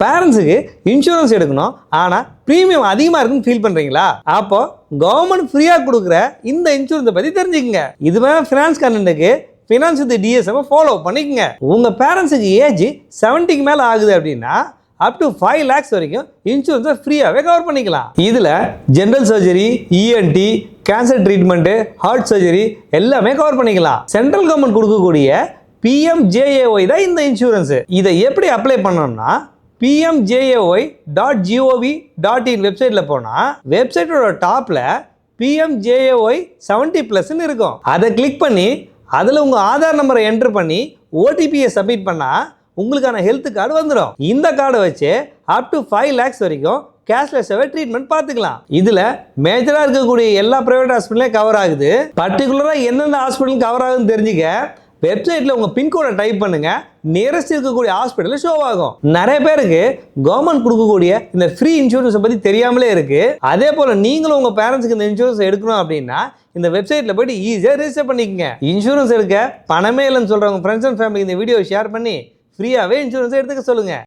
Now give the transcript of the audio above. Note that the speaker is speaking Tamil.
பேரண்ட்ஸுக்கு இன்சூரன்ஸ் எடுக்கணும் ஆனால் ப்ரீமியம் அதிகமாக இருக்குன்னு ஃபீல் பண்ணுறீங்களா? அப்போ கவர்மெண்ட் ஃப்ரீயாக கொடுக்குற இந்த இன்சூரன்ஸை பற்றி தெரிஞ்சுக்கங்க. இது மாதிரி ஃபினான்ஸ் கண்டென்ட்டுக்கு ஃபினான்ஸ் வித் டிஎஸ்எம் ஃபாலோ பண்ணிக்கங்க. உங்கள் பேரண்ட்ஸுக்கு ஏஜ் 70க்கு மேலே ஆகுது அப்படின்னா அப் டு 5 lakhs வரைக்கும் இன்சூரன்ஸை ஃப்ரீயாகவே கவர் பண்ணிக்கலாம். இதில் general surgery, ENT, cancer treatment, heart surgery எல்லாமே கவர் பண்ணிக்கலாம். சென்ட்ரல் கவர்மெண்ட் கொடுக்கக்கூடிய PMJAY தான் இந்த இன்சூரன்ஸு. இதை எப்படி அப்ளை பண்ணோம்னா PMJAY.gov.in வெப்சைட்டில் போனால் வெப்சைட்டோட டாப்பில் PMJAY 70+ இருக்கும். அதை கிளிக் பண்ணி அதில் உங்கள் ஆதார் நம்பரை என்ட்ரு பண்ணி ஓடிபியை சப்மிட் பண்ணால் உங்களுக்கான ஹெல்த் கார்டு வந்துடும். இந்த கார்டை வச்சு அப் டு 5 lakhs வரைக்கும் கேஷ்லெஸ்ஸாகவே ட்ரீட்மெண்ட் பார்த்துக்கலாம். இதில் மேஜராக இருக்கக்கூடிய எல்லா ப்ரைவேட் ஹாஸ்பிட்டலையும் கவர் ஆகுது. பர்டிகுலராக எந்தெந்த ஹாஸ்பிட்டல் கவர் ஆகுதுன்னு தெரிஞ்சுக்க வெப்சைட்டில் உங்கள் பின்கோடை டைப் பண்ணுங்கள். நியரஸ்ட் இருக்கக்கூடிய ஹாஸ்பிட்டலில் ஷோ ஆகும். நிறைய பேருக்கு கவர்மெண்ட் கொடுக்கக்கூடிய இந்த ஃப்ரீ இன்சூரன்ஸை பற்றி தெரியாமலே இருக்குது. அதே போல் நீங்களும் உங்கள் பேரண்ட்ஸுக்கு இந்த இன்சூரன்ஸ் எடுக்கணும் அப்படின்னா இந்த வெப்சைட்டில் போய்ட்டு ஈஸியாக ரெஜிஸ்டர் பண்ணிக்கங்க. இன்சூரன்ஸ் எடுக்க பணமே இல்லைன்னு சொல்கிறவங்க ஃப்ரெண்ட்ஸ் அண்ட் ஃபேமிலிக்கு இந்த வீடியோ ஷேர் பண்ணி ஃப்ரீயாகவே இன்சூரன்ஸ் எடுத்துக்க சொல்லுங்கள்.